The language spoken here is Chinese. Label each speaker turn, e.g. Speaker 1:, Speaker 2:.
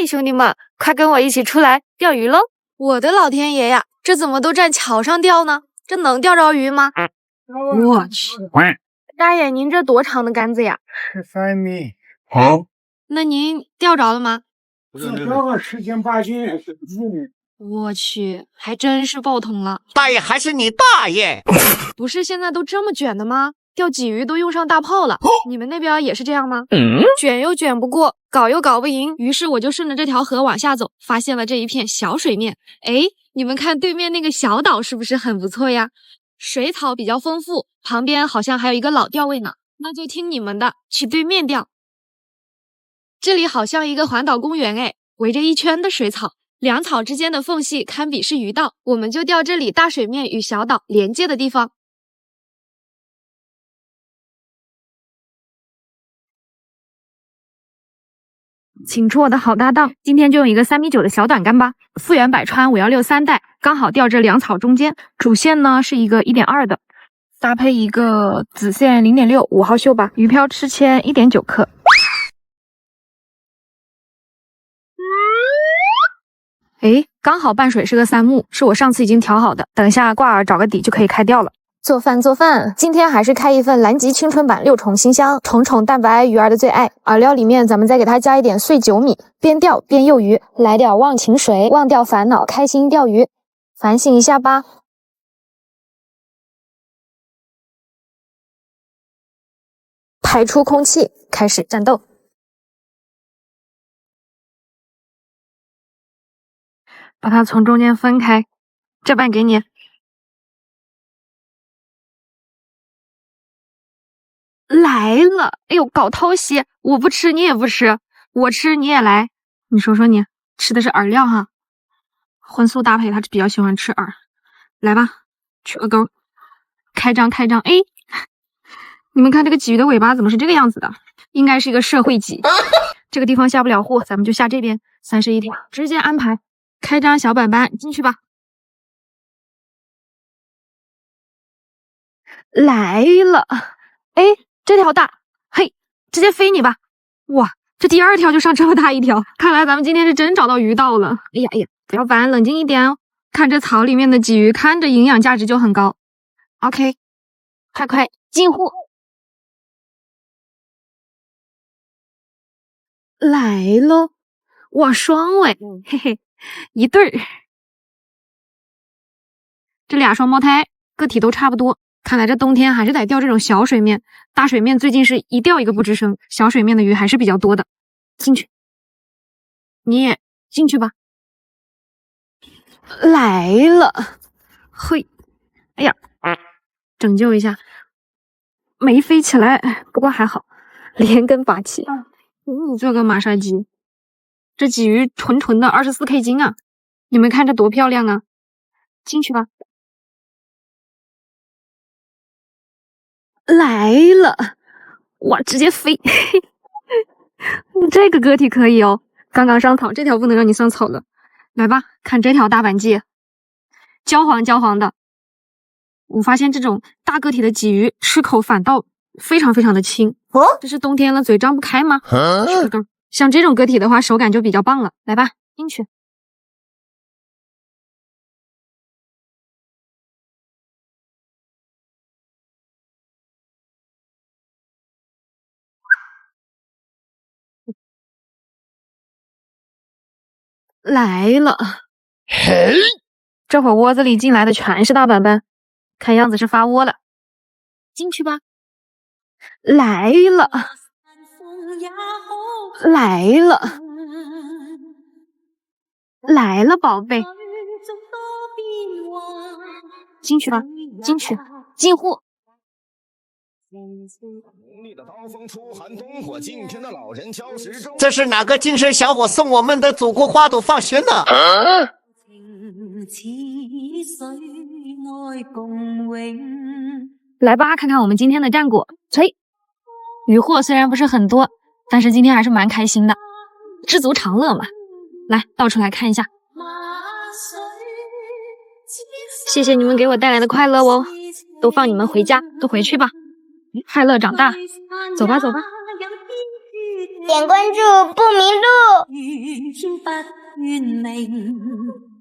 Speaker 1: 嘿，兄弟们，快跟我一起出来钓鱼喽！
Speaker 2: 我的老天爷呀，这怎么都站桥上钓呢？这能钓着鱼吗？
Speaker 1: 我去，大爷，您这多长的杆子呀
Speaker 3: ？13米。
Speaker 4: 好，
Speaker 2: 那您钓着了吗？
Speaker 3: 只钓个10斤8斤。
Speaker 2: 我去，还真是爆通了。
Speaker 4: 大爷还是你大爷！
Speaker 2: 不是现在都这么卷的吗？钓鲫鱼都用上大炮了，你们那边也是这样吗？卷又卷不过，搞又搞不赢，于是我就顺着这条河往下走，发现了这一片小水面。哎，你们看对面那个小岛是不是很不错呀？水草比较丰富，旁边好像还有一个老钓位呢。那就听你们的，去对面钓。这里好像一个环岛公园哎，围着一圈的水草，两草之间的缝隙堪比是鱼道，我们就钓这里大水面与小岛连接的地方。
Speaker 1: 请出我的好搭档，今天就用一个3.9米的小短杆吧，复原百川516-3带，刚好钓这两草中间。主线呢是一个1.2的，搭配一个子线0.6 5号绣吧，鱼漂吃铅1.9克。哎，刚好伴水是个3目，是我上次已经调好的，等一下挂饵找个底就可以开钓了。
Speaker 2: 做饭，今天还是开一份蓝极青春版6重新香，重重蛋白，鱼儿的最爱。饵料里面咱们再给它加一点碎9米，边钓边诱鱼，来点忘情水，忘掉烦恼，开心钓鱼，反省一下吧。排出空气，开始战斗。
Speaker 1: 把它从中间分开，这半给你。来了，哎呦，搞偷袭！我不吃，你也不吃，我吃你也来。你说说你吃的是饵料哈，荤素搭配，他比较喜欢吃饵。来吧，取个钩，开张。哎，你们看这个鲫鱼的尾巴怎么是这个样子的？应该是一个社会鲫。这个地方下不了货，咱们就下这边31条，直接安排。开张小板板进去吧。来了，哎。这条大，嘿，直接飞你吧！哇，这第2条就上这么大一条，看来咱们今天是真找到鱼道了。哎呀，不要烦，冷静一点哦。看这草里面的鲫鱼，看着营养价值就很高。OK， 快进货！来喽！哇，双尾，嘿嘿，一对儿。这俩双胞胎个体都差不多。看来这冬天还是得钓这种小水面，大水面最近是一钓一个不吱声，小水面的鱼还是比较多的。进去，你也进去吧。来了，嘿，哎呀，拯救一下，没飞起来，不过还好，连根拔起。这个马杀鸡，这鲫鱼纯的24K 斤啊！你们看这多漂亮啊！进去吧。来了，哇，直接飞！这个个体可以哦，刚刚上草，这条不能让你上草了。来吧，看这条大板鲫，焦黄的。我发现这种大个体的鲫鱼吃口反倒非常的轻。这是冬天了，嘴张不开吗？像这种个体的话，手感就比较棒了。来吧，进去。来了，这会儿窝子里进来的全是大板板，看样子是发窝了。进去吧。来了，宝贝，进去吧，进货。
Speaker 4: 这是哪个精神小伙送我们的祖国花朵放学呢？
Speaker 1: 来吧，看看我们今天的战果。吹，渔获虽然不是很多，但是今天还是蛮开心的，知足常乐嘛。来，倒出来看一下。谢谢你们给我带来的快乐哦，都放你们回家，都回去吧。快乐长大，走吧。
Speaker 5: 点关注不迷路。愿明。